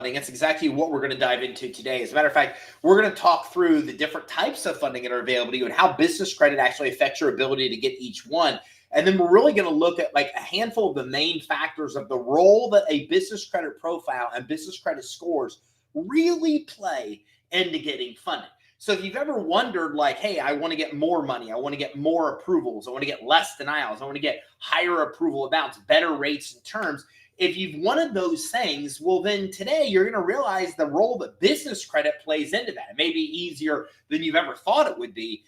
That's exactly what we're going to dive into today. As a matter of fact, we're going to talk through the different types of funding that are available to you and how business credit actually affects your ability to get each one. And then we're really going to look at like a handful of the main factors of the role that a business credit profile and business credit scores really play into getting funding. So if you've ever wondered like, hey, I want to get more money, I want to get more approvals, I want to get less denials, I want to get higher approval amounts, better rates and terms, if you've wanted those things, well, then today you're going to realize the role that business credit plays into that. It may be easier than you've ever thought it would be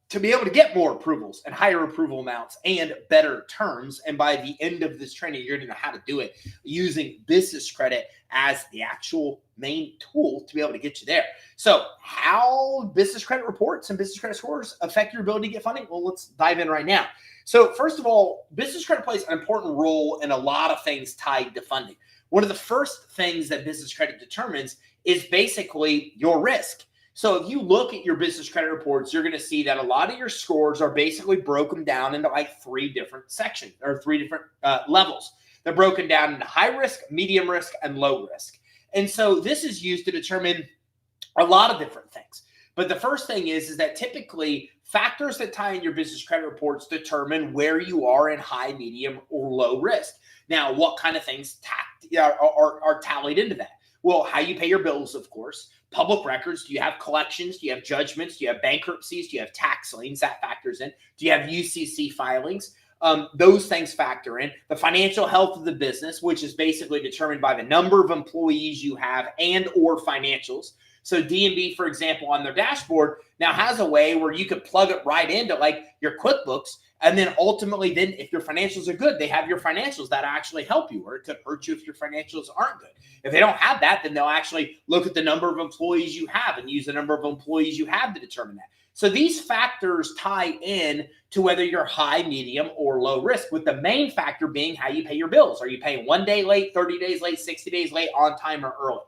to be able to get more approvals and higher approval amounts and better terms. And by the end of this training, you're going to know how to do it using business credit as the actual main tool to be able to get you there. So how business credit reports and business credit scores affect your ability to get funding? Well, let's dive in right now. So first of all, business credit plays an important role in a lot of things tied to funding. One of the first things that business credit determines is basically your risk. So if you look at your business credit reports, you're going to see that a lot of your scores are basically broken down into like three different sections or three different levels. They're broken down into high risk, medium risk, and low risk. And so this is used to determine a lot of different things. But the first thing is that typically factors that tie in your business credit reports determine where you are in high, medium, or low risk. Now, what kind of things are tallied into that? Well, how you pay your bills, of course. Public records. Do you have collections? Do you have judgments? Do you have bankruptcies? Do you have tax liens? That factors in. Do you have UCC filings? Those things factor in. The financial health of the business, which is basically determined by the number of employees you have and or financials. So D&B, for example, on their dashboard now has a way where you could plug it right into like your QuickBooks. And then ultimately, then if your financials are good, they have your financials that actually help you, or it could hurt you if your financials aren't good. If they don't have that, then they'll actually look at the number of employees you have and use the number of employees you have to determine that. So these factors tie in to whether you're high, medium, or low risk, with the main factor being how you pay your bills. Are you paying 1 day late, 30 days late, 60 days late, on time, or early?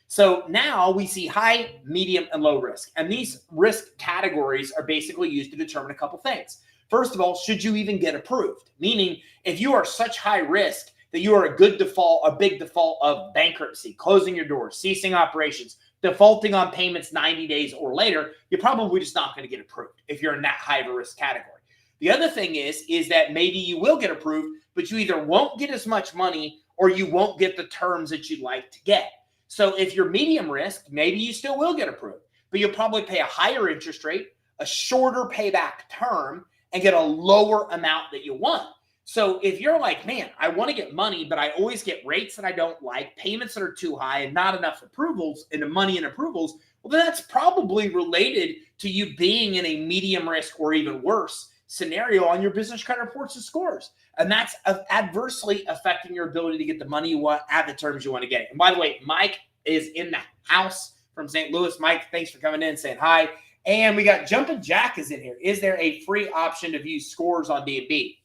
So now we see high, medium, and low risk. And these risk categories are basically used to determine a couple things. First of all, should you even get approved? Meaning, if you are such high risk that you are a big default of bankruptcy, closing your doors, ceasing operations, defaulting on payments 90 days or later, you're probably just not going to get approved if you're in that high of a risk category. The other thing is that maybe you will get approved, but you either won't get as much money or you won't get the terms that you'd like to get. So if you're medium risk, maybe you still will get approved, but you'll probably pay a higher interest rate, a shorter payback term, and get a lower amount that you want. So if you're like, man, I want to get money, but I always get rates that I don't like, payments that are too high, and not enough approvals, and the money and approvals, well, then that's probably related to you being in a medium risk or even worse scenario on your business credit reports and scores. And that's adversely affecting your ability to get the money you want at the terms you want to get. And by the way, Mike is in the house from St. Louis. Mike, thanks for coming in, saying hi. And we got Jumpin' Jack is in here. Is there a free option to view scores on D&B?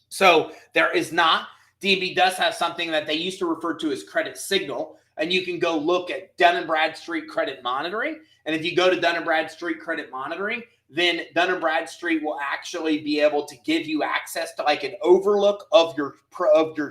So there is not. D&B does have something that they used to refer to as Credit Signal, and you can go look at Dun & Bradstreet Credit Monitoring. And if you go to Dun & Bradstreet Credit Monitoring, then Dun & Bradstreet will actually be able to give you access to like an overlook of your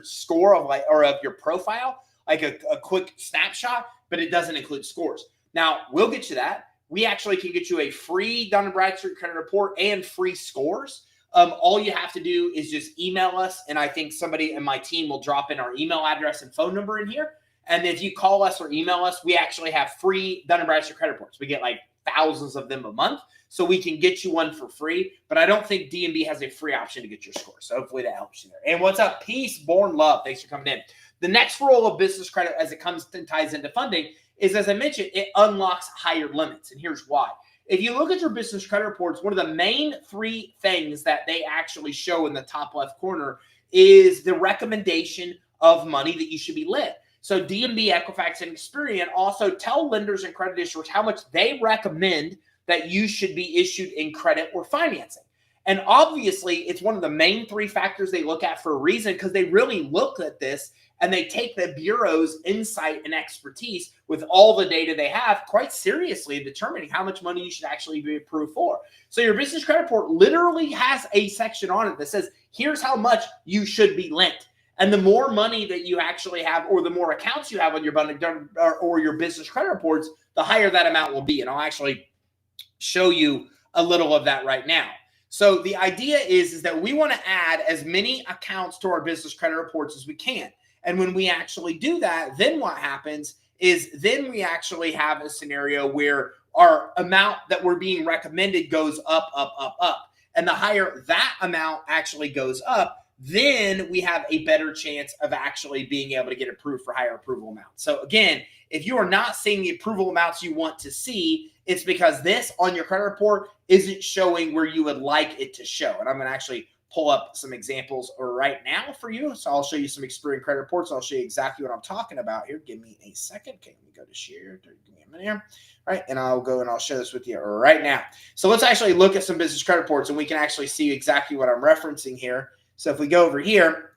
score or of your profile, like a quick snapshot, but it doesn't include scores. Now, we'll get you that. We actually can get you a free Dun & Bradstreet credit report and free scores. All you have to do is just email us, and I think somebody in my team will drop in our email address and phone number in here. And if you call us or email us, we actually have free Dun & Bradstreet credit reports. We get like thousands of them a month, so we can get you one for free. But I don't think D&B has a free option to get your score. So hopefully that helps you there. And what's up? Peace, Born Love. Thanks for coming in. The next role of business credit as it comes and ties into funding is, as I mentioned, it unlocks higher limits. And here's why. If you look at your business credit reports, one of the main three things that they actually show in the top left corner is the recommendation of money that you should be lent. So D&B, Equifax, and Experian also tell lenders and credit issuers how much they recommend that you should be issued in credit or financing. And obviously, it's one of the main three factors they look at for a reason, because they really look at this and they take the Bureau's insight and expertise with all the data they have quite seriously in determining how much money you should actually be approved for. So your business credit report literally has a section on it that says, here's how much you should be lent. And the more money that you actually have, or the more accounts you have on your or your business credit reports, the higher that amount will be. And I'll actually show you a little of that right now. So the idea is that we want to add as many accounts to our business credit reports as we can. And when we actually do that, then what happens is then we actually have a scenario where our amount that we're being recommended goes up, up, up, up. And the higher that amount actually goes up, then we have a better chance of actually being able to get approved for higher approval amounts. So again, if you are not seeing the approval amounts you want to see, it's because this on your credit report isn't showing where you would like it to show. And I'm going to actually pull up some examples right now for you. So I'll show you some Experian credit reports. I'll show you exactly what I'm talking about here. Give me a second. Okay, let me go to share. Give me a minute here. All right, and I'll go and I'll share this with you right now. So let's actually look at some business credit reports, and we can actually see exactly what I'm referencing here. So if we go over here,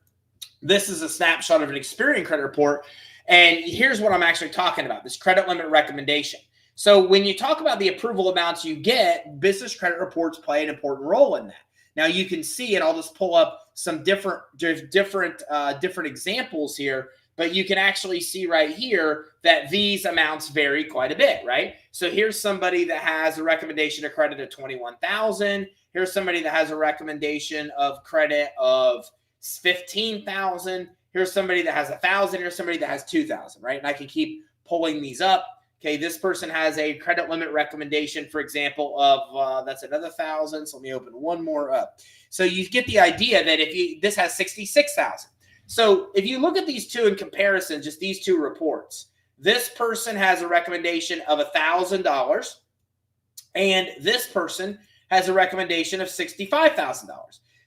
this is a snapshot of an Experian credit report. And here's what I'm actually talking about, this credit limit recommendation. So when you talk about the approval amounts you get, business credit reports play an important role in that. Now you can see, and I'll just pull up some different examples here, but you can actually see right here that these amounts vary quite a bit, right? So here's somebody that has a recommendation of credit of $21,000. Here's somebody that has a recommendation of credit of $15,000. Here's somebody that has $1,000. Here's somebody that has $2,000, right? And I can keep pulling these up. Okay, this person has a credit limit recommendation, for example, of that's another $1,000. So let me open one more up. So you get the idea that this has $66,000. So if you look at these two in comparison, just these two reports, this person has a recommendation of $1,000, and this person has a recommendation of $65,000.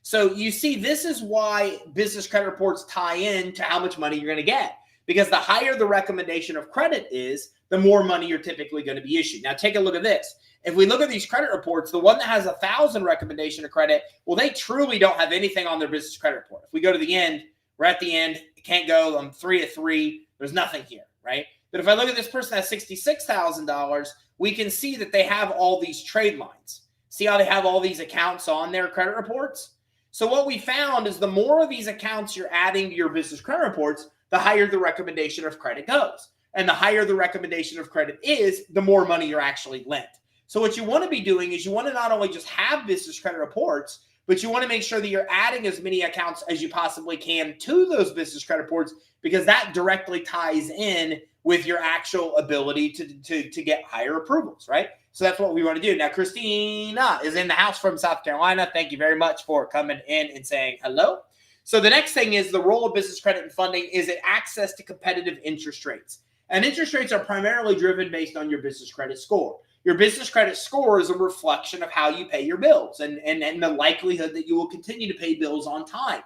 So you see, this is why business credit reports tie in to how much money you're going to get, because the higher the recommendation of credit is, the more money you're typically going to be issued. Now take a look at this. If we look at these credit reports, the one that has $1,000 recommendation of credit, well, they truly don't have anything on their business credit report. If we go to the end, we're at the end. It can't go. I'm 3 of 3. There's nothing here, right? But if I look at this person that has $66,000, we can see that they have all these trade lines. See how they have all these accounts on their credit reports? So what we found is the more of these accounts you're adding to your business credit reports, the higher the recommendation of credit goes. And the higher the recommendation of credit is, the more money you're actually lent. So what you want to be doing is you want to not only just have business credit reports, but you want to make sure that you're adding as many accounts as you possibly can to those business credit reports, because that directly ties in with your actual ability to get higher approvals, right? So that's what we want to do. Now, Christina is in the house from South Carolina. Thank you very much for coming in and saying hello. So the next thing is the role of business credit and funding is it access to competitive interest rates. And interest rates are primarily driven based on your business credit score. Your business credit score is a reflection of how you pay your bills and the likelihood that you will continue to pay bills on time.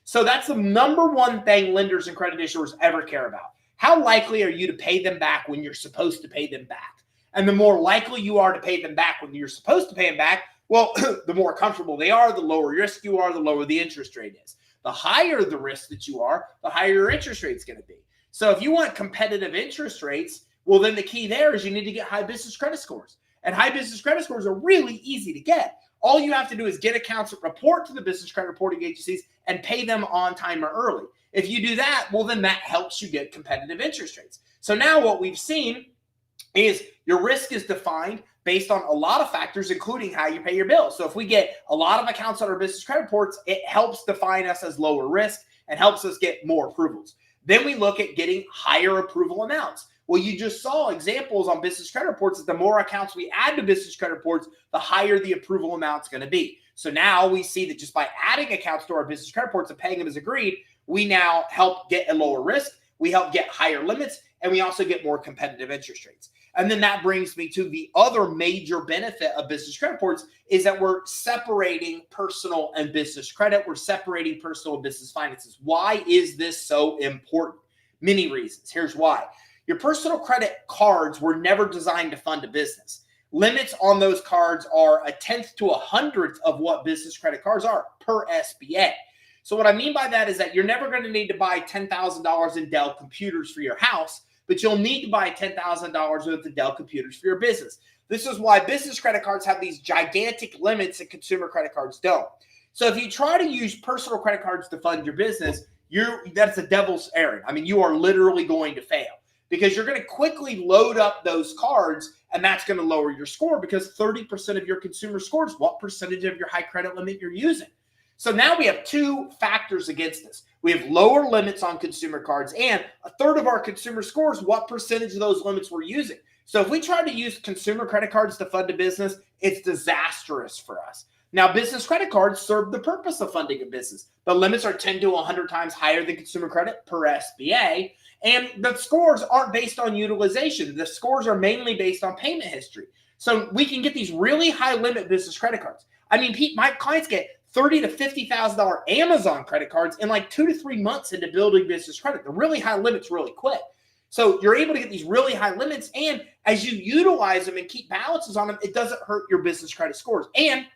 So that's the number one thing lenders and credit issuers ever care about. How likely are you to pay them back when you're supposed to pay them back? And the more likely you are to pay them back when you're supposed to pay them back, well, the more comfortable they are, the lower risk you are, the lower the interest rate is. The higher the risk that you are, the higher your interest rate is going to be. So if you want competitive interest rates, well, then the key there is you need to get high business credit scores. And high business credit scores are really easy to get. All you have to do is get accounts that report to the business credit reporting agencies and pay them on time or early. If you do that, well, then that helps you get competitive interest rates. So now what we've seen is your risk is defined based on a lot of factors, including how you pay your bills. So if we get a lot of accounts on our business credit reports, it helps define us as lower risk and helps us get more approvals. Then we look at getting higher approval amounts. Well, you just saw examples on business credit reports that the more accounts we add to business credit reports, the higher the approval amount's going to be. So now we see that just by adding accounts to our business credit reports and paying them as agreed, we now help get a lower risk, we help get higher limits, and we also get more competitive interest rates. And then that brings me to the other major benefit of business credit reports is that we're separating personal and business credit. We're separating personal and business finances. Why is this so important? Many reasons. Here's why. Your personal credit cards were never designed to fund a business. Limits on those cards are 1/10 to 100th of what business credit cards are per SBA. So what I mean by that is that you're never going to need to buy $10,000 in Dell computers for your house, but you'll need to buy $10,000 worth of Dell computers for your business. This is why business credit cards have these gigantic limits that consumer credit cards don't. So if you try to use personal credit cards to fund your business, that's a devil's errand. I mean, you are literally going to fail because you're going to quickly load up those cards, and that's going to lower your score because 30% of your consumer scores what percentage of your high credit limit you're using. So now we have two factors against us. We have lower limits on consumer cards, and a third of our consumer scores what percentage of those limits we're using. So if we try to use consumer credit cards to fund a business, it's disastrous for us. Now, business credit cards serve the purpose of funding a business. The limits are 10 to 100 times higher than consumer credit per SBA, and the scores aren't based on utilization. The scores are mainly based on payment history. So we can get these really high limit business credit cards. I mean, Pete, my clients get $30,000 to $50,000 Amazon credit cards in like 2 to 3 months into building business credit. The really high limits really quick. So you're able to get these really high limits, and as you utilize them and keep balances on them, it doesn't hurt your business credit scores. And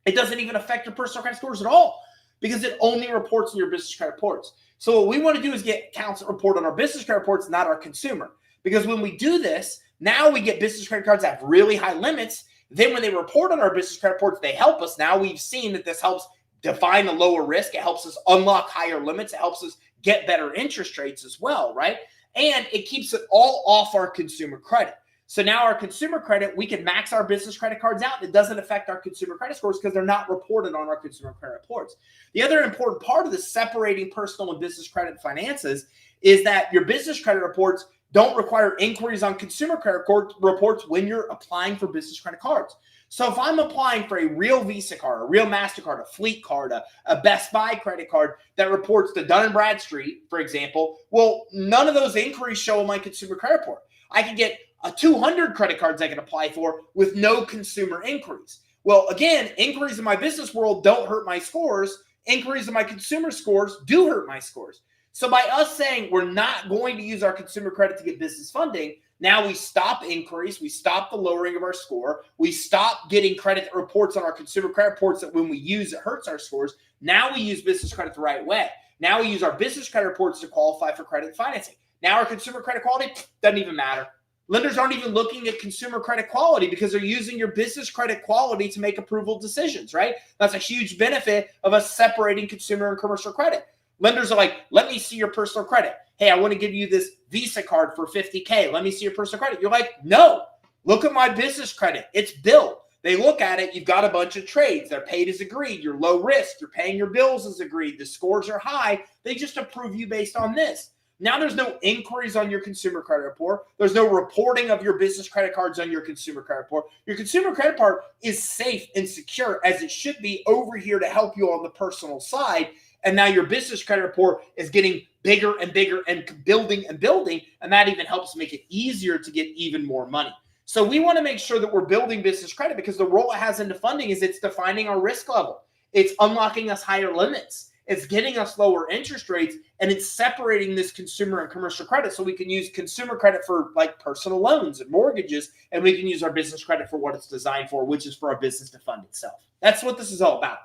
it doesn't even affect your personal credit scores at all because it only reports in your business credit reports. So what we want to do is get accounts that report on our business credit reports, not our consumer. Because when we do this, now we get business credit cards that have really high limits. Then when they report on our business credit reports, they help us. Now we've seen that this helps define a lower risk. It helps us unlock higher limits. It helps us get better interest rates as well, right? And it keeps it all off our consumer credit. So now our consumer credit, we can max our business credit cards out. It doesn't affect our consumer credit scores because they're not reported on our consumer credit reports. The other important part of the separating personal and business credit finances is that your business credit reports don't require inquiries on consumer credit reports when you're applying for business credit cards. So if I'm applying for a real Visa card, a real MasterCard, a Fleet card, a Best Buy credit card that reports to Dun & Bradstreet, for example, well, none of those inquiries show in my consumer credit report. I can get 200 credit cards I can apply for with no consumer inquiries. Well, again, inquiries in my business world don't hurt my scores. Inquiries in my consumer scores do hurt my scores. So by us saying we're not going to use our consumer credit to get business funding, now we stop inquiries, we stop the lowering of our score, we stop getting credit reports on our consumer credit reports that when we use it hurts our scores. Now we use business credit the right way. Now we use our business credit reports to qualify for credit financing. Now our consumer credit quality doesn't even matter. Lenders aren't even looking at consumer credit quality because they're using your business credit quality to make approval decisions, right? That's a huge benefit of us separating consumer and commercial credit. Lenders are like, let me see your personal credit. Hey, I want to give you this Visa card for $50K. Let me see your personal credit. You're like, no, look at my business credit. It's billed. They look at it. You've got a bunch of trades. They're paid as agreed. You're low risk. You're paying your bills as agreed. The scores are high. They just approve you based on this. Now there's no inquiries on your consumer credit report. There's no reporting of your business credit cards on your consumer credit report. Your consumer credit report is safe and secure as it should be over here to help you on the personal side. And now your business credit report is getting bigger and bigger and building, and that even helps make it easier to get even more money. So we want to make sure that we're building business credit because the role it has into funding is it's defining our risk level. It's unlocking us higher limits. It's getting us lower interest rates, and it's separating this consumer and commercial credit so we can use consumer credit for like personal loans and mortgages, and we can use our business credit for what it's designed for, which is for our business to fund itself. That's what this is all about.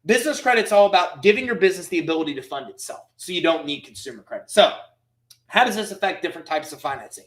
Business credit's all about giving your business the ability to fund itself so you don't need consumer credit. So how does this affect different types of financing?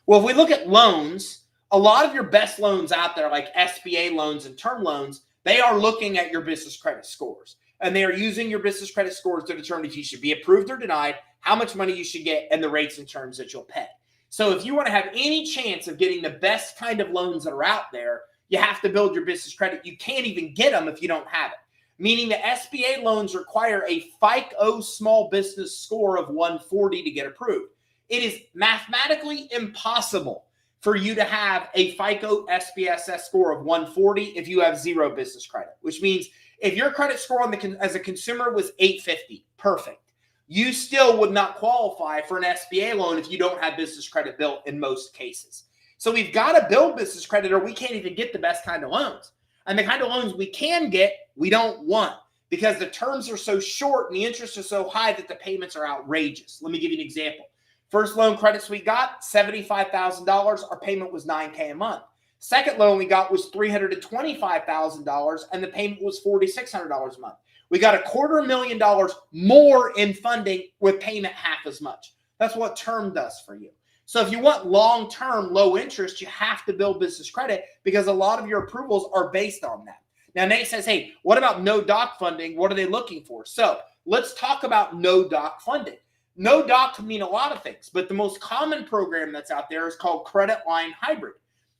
Well, if we look at loans, a lot of your best loans out there, like SBA loans and term loans, they are looking at your business credit scores. And they are using your business credit scores to determine if you should be approved or denied, how much money you should get, and the rates and terms that you'll pay. So if you want to have any chance of getting the best kind of loans that are out there, you have to build your business credit. You can't even get them if you don't have it. Meaning the SBA loans require a FICO small business score of 140 to get approved. It is mathematically impossible for you to have a FICO SBSS score of 140 if you have zero business credit, which means if your credit score as a consumer was 850, perfect. You still would not qualify for an SBA loan if you don't have business credit built in most cases. So we've got to build business credit or we can't even get the best kind of loans. And the kind of loans we can get, we don't want because the terms are so short and the interest is so high that the payments are outrageous. Let me give you an example. First loan credits we got, $75,000. Our payment was $9K a month. Second loan we got was $325,000, and the payment was $4,600 a month. We got $250,000 more in funding with payment half as much. That's what term does for you. So if you want long-term low interest, you have to build business credit because a lot of your approvals are based on that. Now, Nate says, hey, what about no doc funding? What are they looking for? So let's talk about no doc funding. No doc can mean a lot of things, but the most common program that's out there is called Credit Line Hybrid.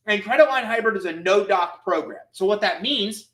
And Credit Line Hybrid is a no doc program. So what that means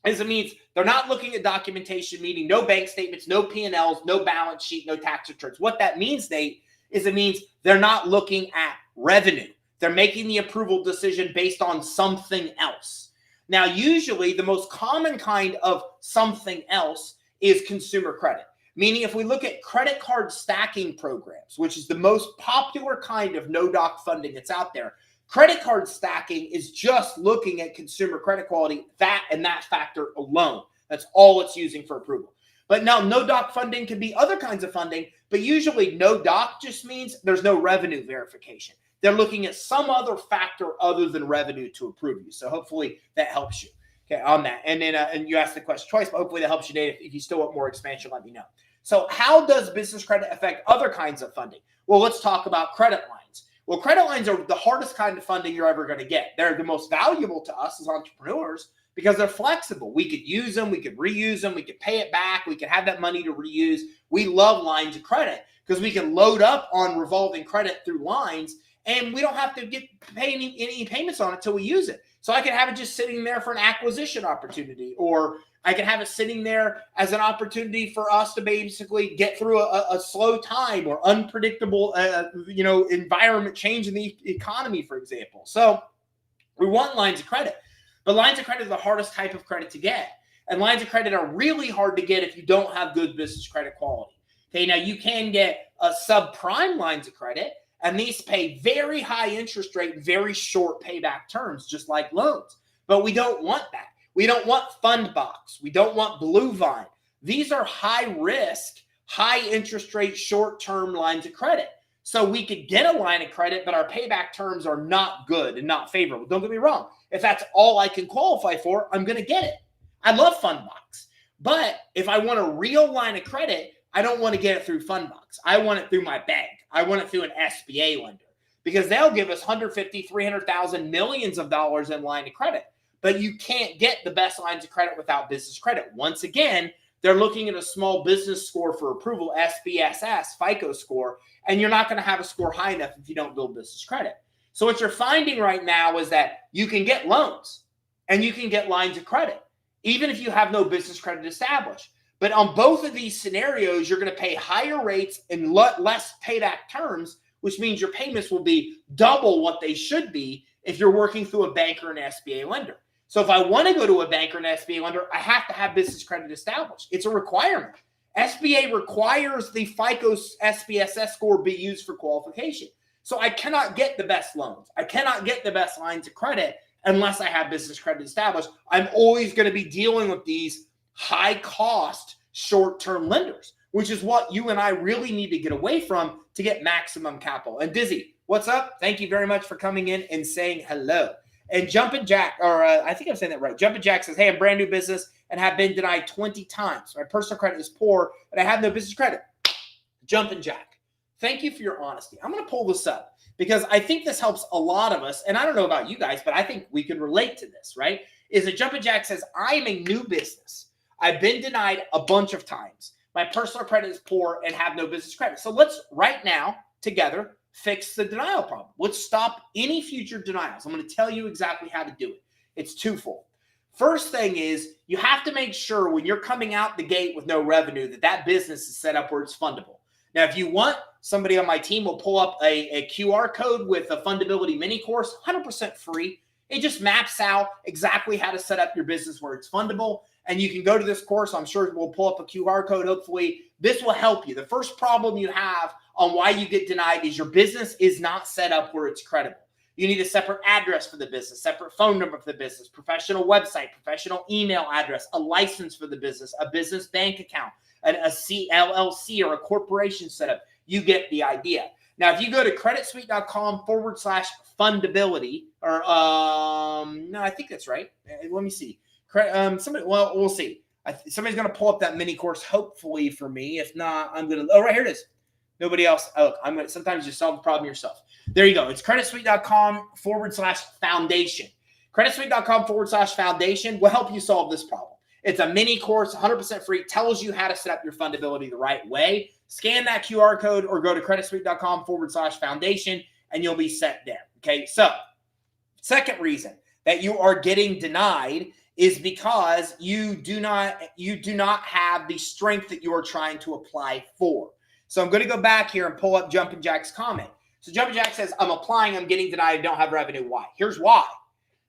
is it means they're not looking at documentation, meaning no bank statements, no P&Ls, no balance sheet, no tax returns. What that means, Nate, is it means they're not looking at revenue. They're making the approval decision based on something else. Now, usually the most common kind of something else is consumer credit. Meaning if we look at credit card stacking programs, which is the most popular kind of no-doc funding that's out there, credit card stacking is just looking at consumer credit quality, that and that factor alone. That's all it's using for approval. But now no-doc funding can be other kinds of funding, but usually no-doc just means there's no revenue verification. They're looking at some other factor other than revenue to approve you. So hopefully that helps you, okay, on that. And then and you asked the question twice, but hopefully that helps you, Dave. If you still want more expansion, let me know. So how does business credit affect other kinds of funding? Well, let's talk about credit lines. Well, credit lines are the hardest kind of funding you're ever going to get. They're the most valuable to us as entrepreneurs because they're flexible. We could use them, we could reuse them, we could pay it back, we could have that money to reuse. We love lines of credit because we can load up on revolving credit through lines and we don't have to pay any payments on it until we use it. So I can have it just sitting there for an acquisition opportunity, or I can have it sitting there as an opportunity for us to basically get through a slow time or unpredictable, environment change in the economy, for example. So we want lines of credit, but lines of credit are the hardest type of credit to get. And lines of credit are really hard to get if you don't have good business credit quality. Okay, now you can get subprime lines of credit, and these pay very high interest rate, very short payback terms, just like loans. But we don't want that. We don't want Fundbox. We don't want Blue Vine. These are high risk, high interest rate, short-term lines of credit. So we could get a line of credit, but our payback terms are not good and not favorable. Don't get me wrong. If that's all I can qualify for, I'm going to get it. I love Fundbox. But if I want a real line of credit, I don't want to get it through Fundbox. I want it through my bank. I want it through an SBA lender because they'll give us 150, 300,000, millions of dollars in line of credit. But you can't get the best lines of credit without business credit. Once again, they're looking at a small business score for approval, SBSS, FICO score, and you're not going to have a score high enough if you don't build business credit. So what you're finding right now is that you can get loans and you can get lines of credit, even if you have no business credit established. But on both of these scenarios, you're going to pay higher rates and less payback terms, which means your payments will be double what they should be if you're working through a bank or an SBA lender. So if I want to go to a bank or an SBA lender, I have to have business credit established. It's a requirement. SBA requires the FICO SBSS score be used for qualification. So I cannot get the best loans. I cannot get the best lines of credit unless I have business credit established. I'm always going to be dealing with these high-cost, short-term lenders, which is what you and I really need to get away from to get maximum capital. And Dizzy, what's up? Thank you very much for coming in and saying hello. And Jumpin' Jack, or I think I'm saying that right. Jumpin' Jack says, hey, I'm brand new business and have been denied 20 times. My personal credit is poor and I have no business credit. Jumpin' Jack, thank you for your honesty. I'm going to pull this up because I think this helps a lot of us. And I don't know about you guys, but I think we can relate to this, right? Is that Jumpin' Jack says, I'm a new business. I've been denied a bunch of times. My personal credit is poor and have no business credit. So let's right now together fix the denial problem. Let's stop any future denials. I'm going to tell you exactly how to do it. It's twofold. First thing is you have to make sure when you're coming out the gate with no revenue that business is set up where it's fundable. Now, if you want, somebody on my team will pull up a QR code with a fundability mini course, 100% free. It just maps out exactly how to set up your business where it's fundable. And you can go to this course. I'm sure we'll pull up a QR code. Hopefully, this will help you. The first problem you have on why you get denied is your business is not set up where it's credible. You need a separate address for the business, separate phone number for the business, professional website, professional email address, a license for the business, a business bank account, a LLC or a corporation setup. You get the idea. Now, if you go to creditsuite.com/fundability, or no, I think that's right. Let me see. We'll see. Somebody's going to pull up that mini course, hopefully for me. If not, I'm going to. Oh, right here it is. Nobody else. Oh, I'm going to. Sometimes you solve the problem yourself. There you go. It's creditsuite.com/foundation. Creditsuite.com/foundation will help you solve this problem. It's a mini course, 100% free, tells you how to set up your fundability the right way. Scan that QR code or go to creditsuite.com/foundation and you'll be set there. Okay, so second reason that you are getting denied is because you do not have the strength that you are trying to apply for. So I'm going to go back here and pull up Jumpin' Jack's comment. So Jumpin' Jack says, I'm applying, I'm getting denied, I don't have revenue. Why? Here's why.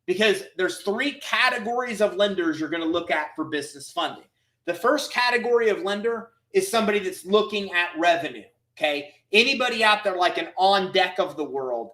Because there's 3 categories of lenders you're going to look at for business funding. The first category of lender is somebody that's looking at revenue. Okay, anybody out there like an On Deck of the world,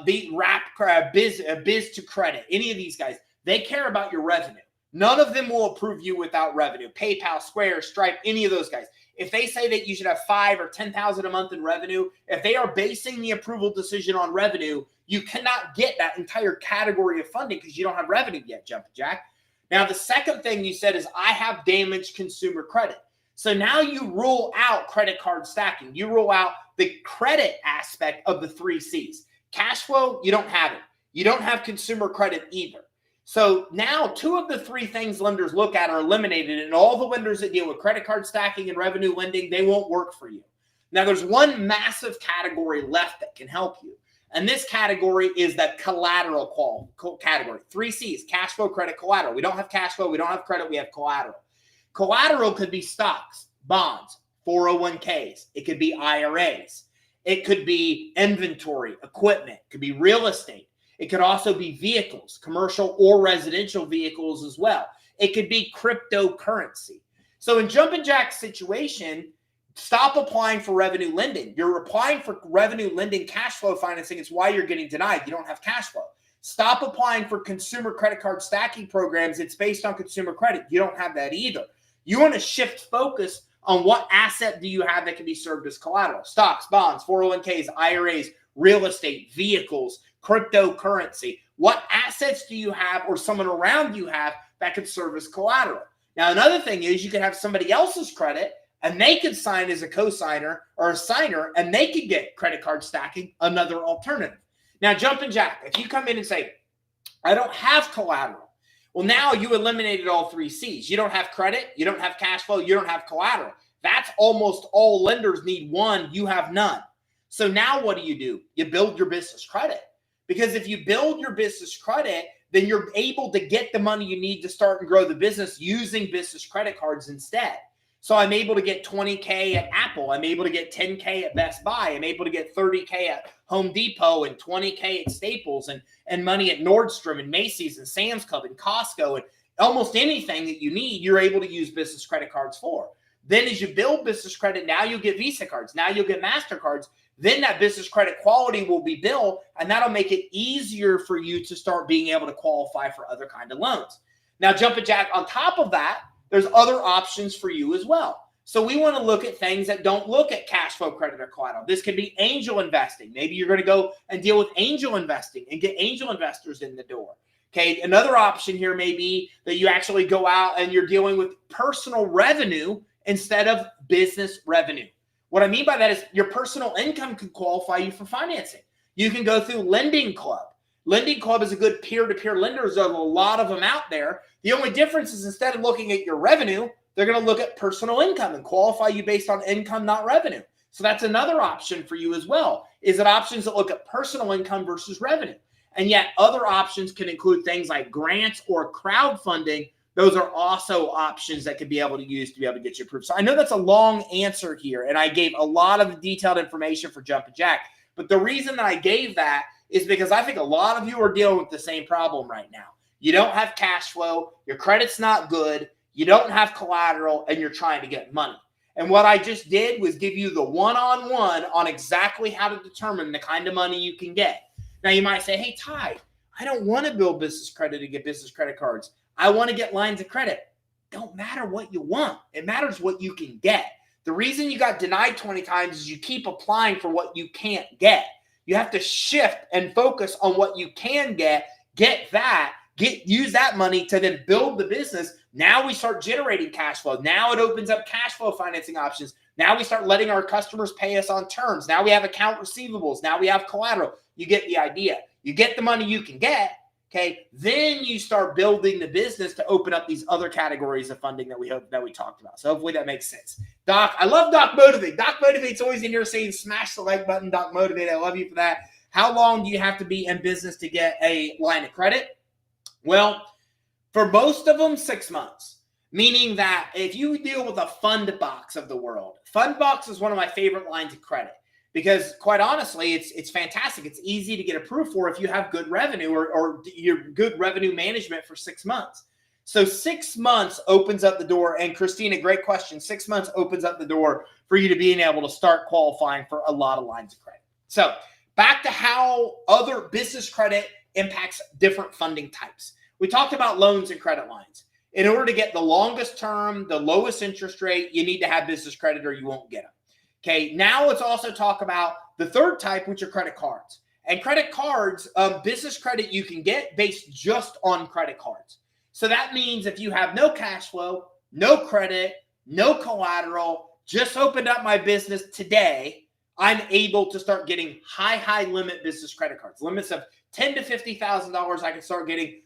Biz to Credit, any of these guys, they care about your revenue. None of them will approve you without revenue. PayPal, Square, Stripe, any of those guys. If they say that you should have 5 or 10,000 a month in revenue, if they are basing the approval decision on revenue, you cannot get that entire category of funding because you don't have revenue yet, Jumpin' Jack. Now, the second thing you said is I have damaged consumer credit. So now you rule out credit card stacking. You rule out the credit aspect of the 3 C's. Cash flow, you don't have it. You don't have consumer credit either. So now 2 of the 3 things lenders look at are eliminated, and all the lenders that deal with credit card stacking and revenue lending, they won't work for you. Now there's one massive category left that can help you. And this category is that collateral category. 3 C's, cash flow, credit, collateral. We don't have cash flow. We don't have credit. We have collateral. Collateral could be stocks, bonds, 401ks. It could be IRAs. It could be inventory, equipment. It could be real estate. It could also be vehicles, commercial or residential vehicles as well. It could be cryptocurrency. So in Jumpin' Jack's situation, stop applying for revenue lending. You're applying for revenue lending cash flow financing. It's why you're getting denied. You don't have cash flow. Stop applying for consumer credit card stacking programs. It's based on consumer credit. You don't have that either. You want to shift focus on what asset do you have that can be served as collateral. Stocks, bonds, 401ks, IRAs, real estate, vehicles, cryptocurrency. What assets do you have or someone around you have that could serve as collateral? Now, another thing is you could have somebody else's credit and they could sign as a co-signer or a signer and they could get credit card stacking, another alternative. Now, Jumpin' Jack, if you come in and say, I don't have collateral, well, now you eliminated all 3 C's. You don't have credit, you don't have cash flow, you don't have collateral. That's almost all lenders need. One, you have none. So now what do? You build your business credit. Because if you build your business credit, then you're able to get the money you need to start and grow the business using business credit cards instead. So I'm able to get $20K at Apple. I'm able to get $10K at Best Buy. I'm able to get $30K at Home Depot and $20K at Staples and money at Nordstrom and Macy's and Sam's Club and Costco and almost anything that you need, you're able to use business credit cards for. Then as you build business credit, now you'll get Visa cards. Now you'll get MasterCards. Then that business credit quality will be built, and that'll make it easier for you to start being able to qualify for other kind of loans. Now, Jumpin' Jack, on top of that, there's other options for you as well. So we want to look at things that don't look at cash flow, credit, or collateral. This could be angel investing. Maybe you're going to go and deal with angel investing and get angel investors in the door. Okay, another option here may be that you actually go out and you're dealing with personal revenue instead of business revenue. What I mean by that is your personal income can qualify you for financing. You can go through Lending Club. Lending Club is a good peer-to-peer lender. There's a lot of them out there. The only difference is instead of looking at your revenue, they're going to look at personal income and qualify you based on income, not revenue. So that's another option for you as well, is that options that look at personal income versus revenue. And yet other options can include things like grants or crowdfunding. Those are also options that could be able to use to be able to get you approved. So I know that's a long answer here, and I gave a lot of detailed information for Jumpin' Jack. But the reason that I gave that is because I think a lot of you are dealing with the same problem right now. You don't have cash flow, your credit's not good, you don't have collateral, and you're trying to get money. And what I just did was give you the one-on-one on exactly how to determine the kind of money you can get. Now you might say, hey, Ty, I don't want to build business credit and get business credit cards. I want to get lines of credit. Don't matter what you want. It matters what you can get. The reason you got denied 20 times is you keep applying for what you can't get. You have to shift and focus on what you can get that, use that money to then build the business. Now we start generating cash flow. Now it opens up cash flow financing options. Now we start letting our customers pay us on terms. Now we have account receivables. Now we have collateral. You get the idea. You get the money you can get. Okay, then you start building the business to open up these other categories of funding that we talked about. So hopefully that makes sense. Doc, I love Doc Motivate. Doc Motivate's always in here saying smash the like button. Doc Motivate, I love you for that. How long do you have to be in business to get a line of credit? Well, for most of them, 6 months. Meaning that if you deal with a Fundbox of the world, Fundbox is one of my favorite lines of credit. Because quite honestly, it's fantastic. It's easy to get approved for if you have good revenue or your good revenue management for 6 months. So 6 months opens up the door. And Christina, great question. 6 months opens up the door for you to being able to start qualifying for a lot of lines of credit. So back to how other business credit impacts different funding types. We talked about loans and credit lines. In order to get the longest term, the lowest interest rate, you need to have business credit or you won't get them. Okay, now let's also talk about the third type, which are credit cards. And credit cards, business credit you can get based just on credit cards. So that means if you have no cash flow, no credit, no collateral, just opened up my business today, I'm able to start getting high limit business credit cards. Limits of $10,000 to $50,000 I can start getting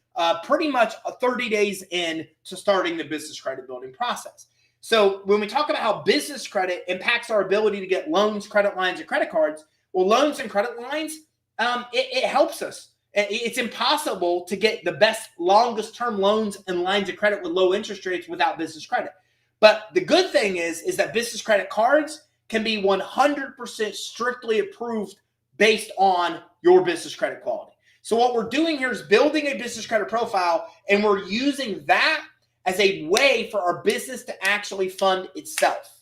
pretty much 30 days in to starting the business credit building process. So when we talk about how business credit impacts our ability to get loans, credit lines, and credit cards, well, loans and credit lines, it helps us. It's impossible to get the best, longest term loans and lines of credit with low interest rates without business credit. But the good thing is that business credit cards can be 100% strictly approved based on your business credit quality. So what we're doing here is building a business credit profile, and we're using that as a way for our business to actually fund itself.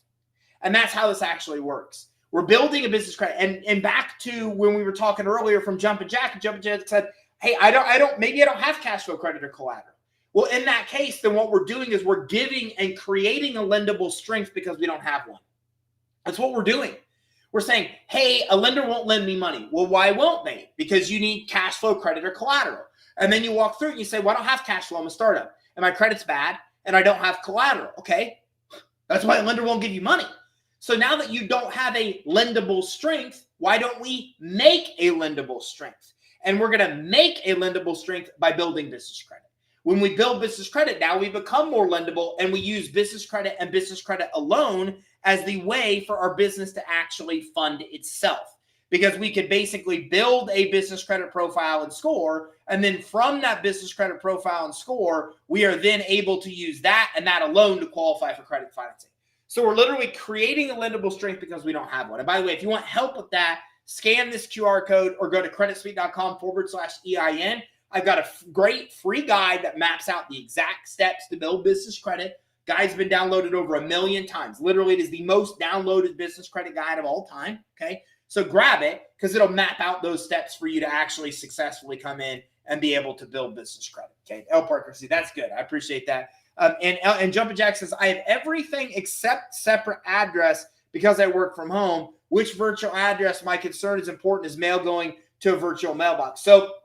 And that's how this actually works. We're building a business credit. And back to when we were talking earlier from Jumpin' Jack, Jumpin' Jack said, hey, maybe I don't have cash flow credit or collateral. Well, in that case, then what we're doing is we're giving and creating a lendable strength because we don't have one. That's what we're doing. We're saying, hey, a lender won't lend me money. Well, why won't they? Because you need cash flow credit or collateral. And then you walk through it and you say, well, I don't have cash flow. I'm a startup. And my credit's bad, and I don't have collateral. Okay, that's why a lender won't give you money. So now that you don't have a lendable strength, why don't we make a lendable strength? And we're going to make a lendable strength by building business credit. When we build business credit, now we become more lendable, and we use business credit and business credit alone as the way for our business to actually fund itself. Because we could basically build a business credit profile and score, and then from that business credit profile and score, we are then able to use that and that alone to qualify for credit financing. So we're literally creating a lendable strength because we don't have one. And by the way, if you want help with that, scan this QR code or go to creditsuite.com/EIN. I've got a great free guide that maps out the exact steps to build business credit. Guide's been downloaded over 1 million times. Literally, it is the most downloaded business credit guide of all time. Okay. So grab it because it'll map out those steps for you to actually successfully come in and be able to build business credit. Okay, L. Parker, see, that's good. I appreciate that. And Jumpin' Jack says, I have everything except separate address because I work from home. Which virtual address? My concern is important is mail going to a virtual mailbox. So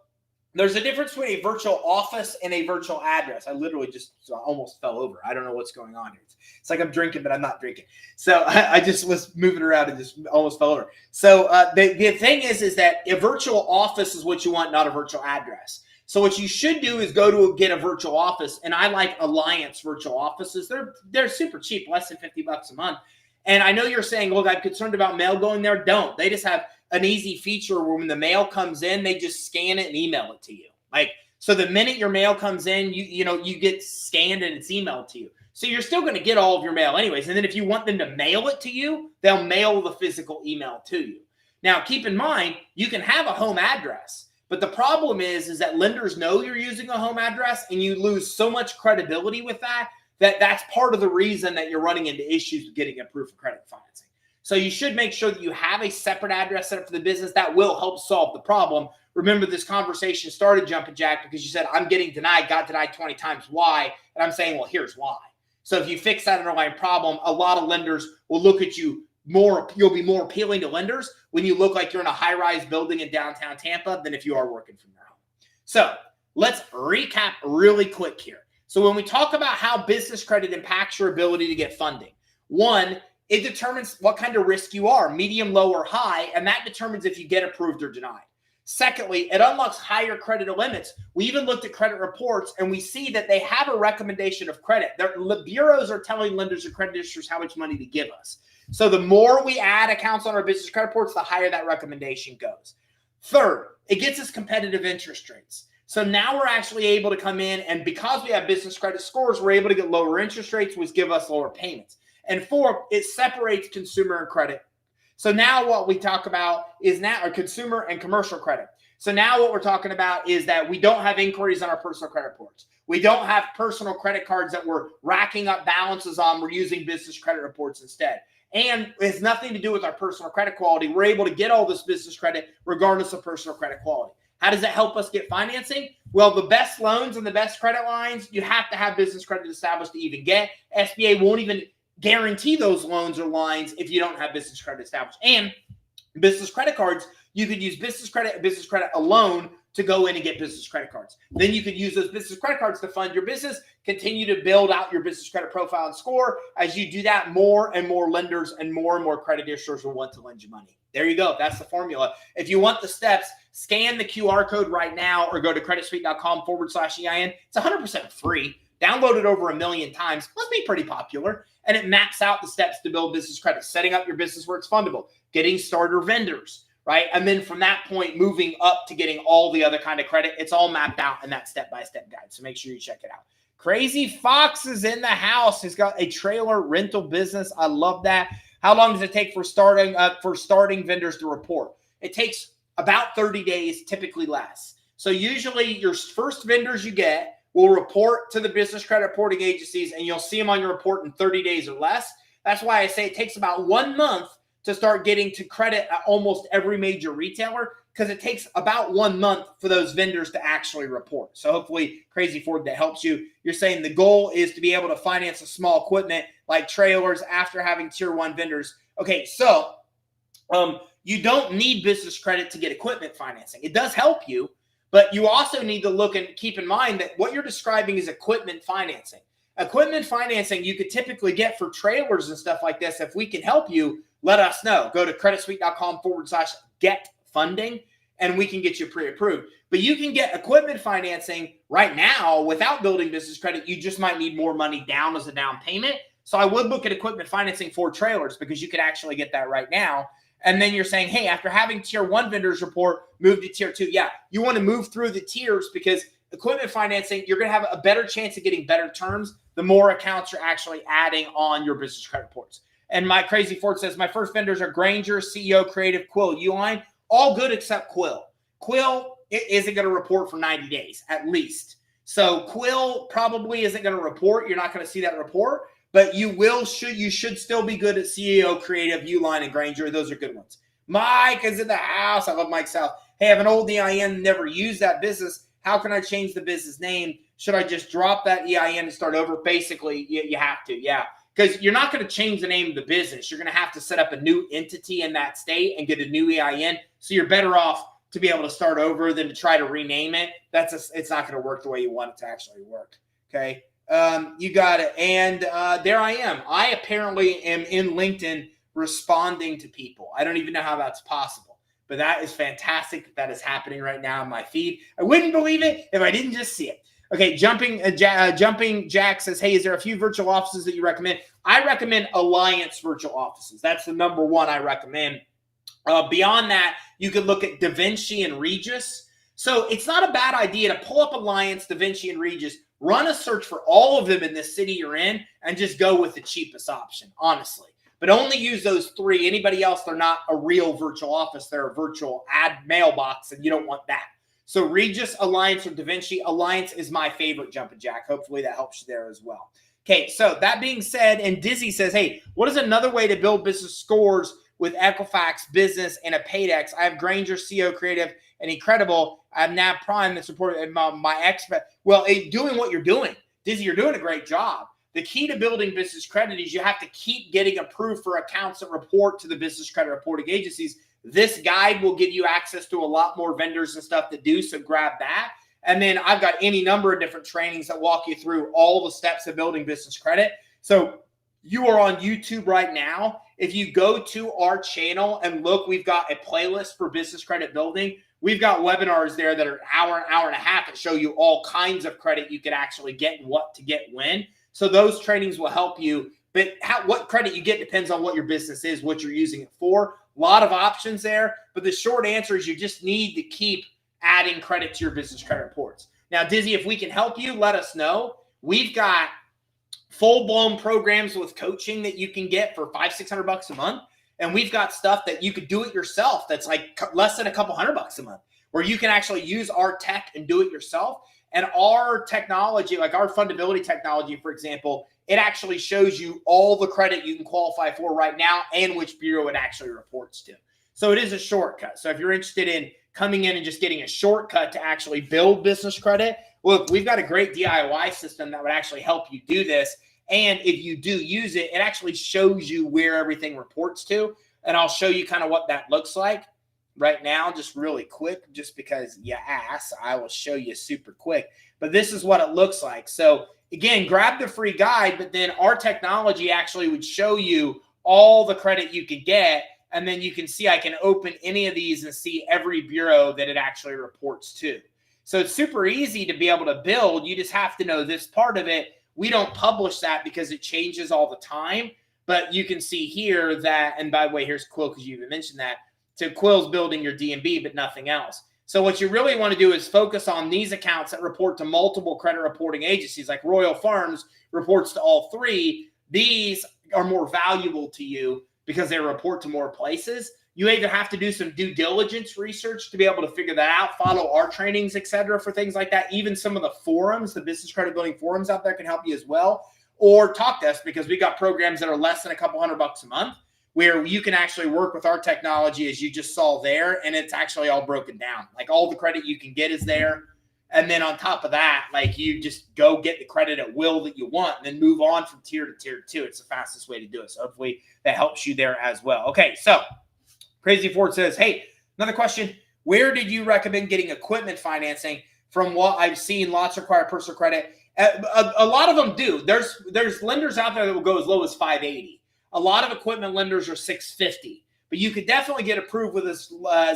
there's a difference between a virtual office and a virtual address. I literally just almost fell over. I don't know what's going on here. It's like I'm drinking, but I'm not drinking. So I just was moving around and just almost fell over. So the thing is that a virtual office is what you want, not a virtual address. So what you should do is go to get a virtual office. And I like Alliance virtual offices. They're super cheap, less than $50 a month. And I know you're saying, look, I'm concerned about mail going there. Don't. They just have an easy feature where when the mail comes in, they just scan it and email it to you. Like, so the minute your mail comes in, you get scanned and it's emailed to you. So you're still going to get all of your mail anyways. And then if you want them to mail it to you, they'll mail the physical email to you. Now, keep in mind, you can have a home address, but the problem is that lenders know you're using a home address and you lose so much credibility with that's part of the reason that you're running into issues with getting approved for credit financing. So you should make sure that you have a separate address set up for the business. That will help solve the problem. Remember, this conversation started, Jumpin' Jack, because you said, I'm getting denied, got denied 20 times. Why? And I'm saying, well, here's why. So if you fix that underlying problem, a lot of lenders will look at you more. You'll be more appealing to lenders when you look like you're in a high-rise building in downtown Tampa than if you are working from your home. So let's recap really quick here. So when we talk about how business credit impacts your ability to get funding, one, it determines what kind of risk you are, medium, low, or high, and that determines if you get approved or denied. Secondly, it unlocks higher credit limits. We even looked at credit reports, and we see that they have a recommendation of credit. The bureaus are telling lenders and credit issuers how much money to give us. So the more we add accounts on our business credit reports, the higher that recommendation goes. Third, it gets us competitive interest rates. So now we're actually able to come in, and because we have business credit scores, we're able to get lower interest rates, which give us lower payments. And fourth, it separates consumer and credit. So now what we talk about is now our consumer and commercial credit. So now what we're talking about is that we don't have inquiries on our personal credit reports. We don't have personal credit cards that we're racking up balances on. We're using business credit reports instead. And it has nothing to do with our personal credit quality. We're able to get all this business credit regardless of personal credit quality. How does that help us get financing? Well, the best loans and the best credit lines, you have to have business credit established to even get. SBA won't even guarantee those loans or lines if you don't have business credit established. And business credit cards, you could use business credit alone to go in and get business credit cards. Then you could use those business credit cards to fund your business, continue to build out your business credit profile and score. As you do that, more and more lenders and more credit issuers will want to lend you money. There you go. That's the formula. If you want the steps, scan the QR code right now or go to creditsuite.com/EIN. It's 100% free. Download it over 1 million times. Must be pretty popular. And it maps out the steps to build business credit, setting up your business where it's fundable, getting starter vendors, right? And then from that point, moving up to getting all the other kind of credit. It's all mapped out in that step-by-step guide. So make sure you check it out. Crazy Fox is in the house. He's got a trailer rental business. I love that. How long does it take for starting vendors to report? It takes about 30 days, typically less. So usually your first vendors you get will report to the business credit reporting agencies, and you'll see them on your report in 30 days or less. That's why I say it takes about 1 month to start getting to credit at almost every major retailer, because it takes about 1 month for those vendors to actually report. So hopefully, Crazy Ford, that helps you. You're saying the goal is to be able to finance a small equipment like trailers after having tier 1 vendors. Okay, so you don't need business credit to get equipment financing. It does help you, but you also need to look and keep in mind that what you're describing is equipment financing. Equipment financing you could typically get for trailers and stuff like this. If we can help you, let us know. Go to creditsuite.com/get funding, and we can get you pre-approved. But you can get equipment financing right now without building business credit. You just might need more money down as a down payment. So I would look at equipment financing for trailers, because you could actually get that right now. And then you're saying, hey, after having tier 1 vendors report, move to tier 2. Yeah, you want to move through the tiers, because equipment financing, you're going to have a better chance of getting better terms the more accounts you're actually adding on your business credit reports. And my Crazy Ford says, my first vendors are Granger, CEO, Creative, Quill, Uline, all good except Quill. Quill isn't going to report for 90 days at least. So Quill probably isn't going to report. You're not going to see that report. But you should still be good at CEO, Creative, Uline, and Granger. Those are good ones. Mike is in the house. I love Mike South. Hey, I have an old EIN, never used that business. How can I change the business name? Should I just drop that EIN and start over? Basically, you have to, yeah. Because you're not going to change the name of the business. You're going to have to set up a new entity in that state and get a new EIN. So you're better off to be able to start over than to try to rename it. It's not going to work the way you want it to actually work, okay? You got it. And there I am. I apparently am in LinkedIn responding to people. I don't even know how that's possible, but that is fantastic. That is happening right now in my feed. I wouldn't believe it if I didn't just see it. Okay, Jumping Jack says, hey, is there a few virtual offices that you recommend? I recommend Alliance virtual offices. That's the number one I recommend. Beyond that, you could look at DaVinci and Regus. So it's not a bad idea to pull up Alliance, DaVinci, and Regus, run a search for all of them in the city you're in, and just go with the cheapest option, honestly. But only use those 3. Anybody else, they're not a real virtual office. They're a virtual ad mailbox, and you don't want that. So Regus, Alliance, or DaVinci. Alliance is my favorite, Jumpin' Jack. Hopefully that helps you there as well. Okay, so that being said, and Dizzy says, hey, what is another way to build business scores with Equifax Business and a Paydex? I have Granger, CEO, Creative, and Incredible. I have NAB Prime that supported my expert. Well, doing what you're doing. Dizzy, you're doing a great job. The key to building business credit is you have to keep getting approved for accounts that report to the business credit reporting agencies. This guide will give you access to a lot more vendors and stuff that do, so grab that. And then I've got any number of different trainings that walk you through all the steps of building business credit. So you are on YouTube right now. If you go to our channel and look, we've got a playlist for business credit building. we've got webinars there that are an hour and a half that show you all kinds of credit you could actually get and what to get when. So those trainings will help you. But what credit you get depends on what your business is, what you're using it for. A lot of options there. But the short answer is you just need to keep adding credit to your business credit reports. Now, Dizzy, if we can help you, let us know. We've got full-blown programs with coaching that you can get for $500-600 a month. And we've got stuff that you could do it yourself that's like less than a couple $100 a month, where you can actually use our tech and do it yourself. And our technology, like our fundability technology, for example, it actually shows you all the credit you can qualify for right now and which bureau it actually reports to. So it is a shortcut. So if you're interested in coming in and just getting a shortcut to actually build business credit, look, we've got a great DIY system that would actually help you do this. And if you do use it, it actually shows you where everything reports to. And I'll show you kind of what that looks like right now, just really quick, just because you asked, I will show you super quick. But this is what it looks like. So again, grab the free guide, but then our technology actually would show you all the credit you could get. And then you can see, I can open any of these and see every bureau that it actually reports to. So it's super easy to be able to build. You just have to know this part of it. We don't publish that because it changes all the time. But you can see here that, and by the way, here's Quill because you even mentioned that. So Quill's building your DMB, but nothing else. So what you really want to do is focus on these accounts that report to multiple credit reporting agencies, like Royal Farms reports to all three. These are more valuable to you because they report to more places. You either have to do some due diligence research to be able to figure that out, follow our trainings, et cetera, for things like that. Even some of the forums, the business credit building forums out there can help you as well. Or talk to us because we got programs that are less than a couple $100 a month where you can actually work with our technology as you just saw there. And it's actually all broken down. Like all the credit you can get is there. And then on top of that, like you just go get the credit at will that you want and then move on from tier to tier 2. It's the fastest way to do it. So hopefully that helps you there as well. Okay, so Crazy Ford says, hey, another question. Where did you recommend getting equipment financing? From what I've seen, lots require personal credit. A lot of them do. There's lenders out there that will go as low as 580. A lot of equipment lenders are 650. But you could definitely get approved with as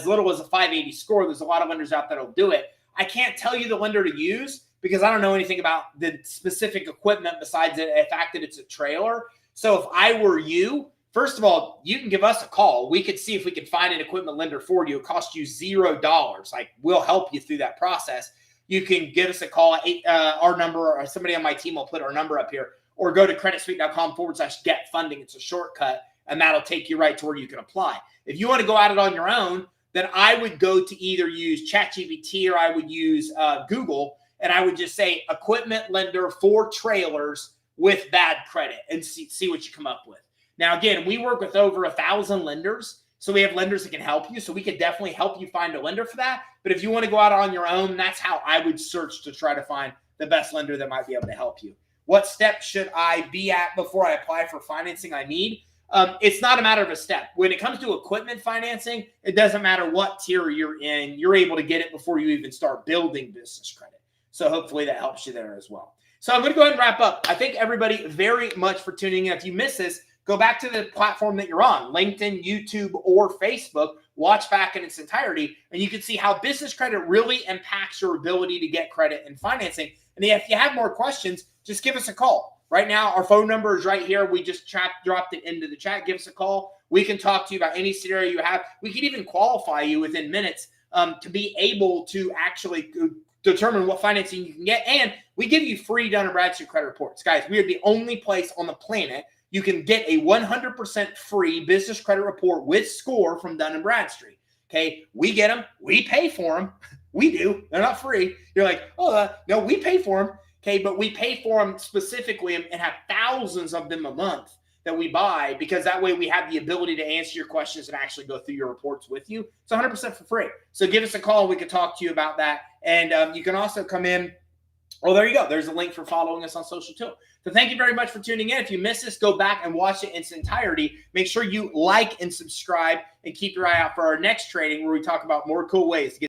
little as a 580 score. There's a lot of lenders out there that will do it. I can't tell you the lender to use because I don't know anything about the specific equipment besides the fact that it's a trailer. So if I were you, first of all, you can give us a call. We could see if we can find an equipment lender for you. It costs you $0. Like we'll help you through that process. You can give us a call at our number, or somebody on my team will put our number up here, or go to creditsuite.com/get funding. It's a shortcut, and that'll take you right to where you can apply. If you want to go at it on your own, then I would go to either use ChatGPT or I would use Google, and I would just say equipment lender for trailers with bad credit and see what you come up with. Now, again, we work with over 1,000 lenders, so we have lenders that can help you. So we could definitely help you find a lender for that. But if you want to go out on your own, that's how I would search to try to find the best lender that might be able to help you. What step should I be at before I apply for financing I need? It's not a matter of a step. When it comes to equipment financing, it doesn't matter what tier you're in. You're able to get it before you even start building business credit. So hopefully that helps you there as well. So I'm going to go ahead and wrap up. I thank everybody very much for tuning in. If you miss this, go back to the platform that you're on, LinkedIn, YouTube, or Facebook. Watch back in its entirety, and you can see how business credit really impacts your ability to get credit and financing. And if you have more questions, just give us a call. Right now, our phone number is right here. We just dropped it into the chat. Give us a call. We can talk to you about any scenario you have. We can even qualify you within minutes to be able to actually determine what financing you can get. And we give you free Dun & Bradstreet credit reports. Guys, we are the only place on the planet you can get a 100% free business credit report with score from Dun & Bradstreet. Okay, we get them. We pay for them. We do. They're not free. You're like, oh, no, we pay for them. Okay, but we pay for them specifically and have thousands of them a month that we buy because that way we have the ability to answer your questions and actually go through your reports with you. It's 100% for free. So give us a call. We can talk to you about that. And you can also come in. Oh, there you go. There's a link for following us on social too. So thank you very much for tuning in. If you missed this, go back and watch it in its entirety. Make sure you like and subscribe and keep your eye out for our next training where we talk about more cool ways to get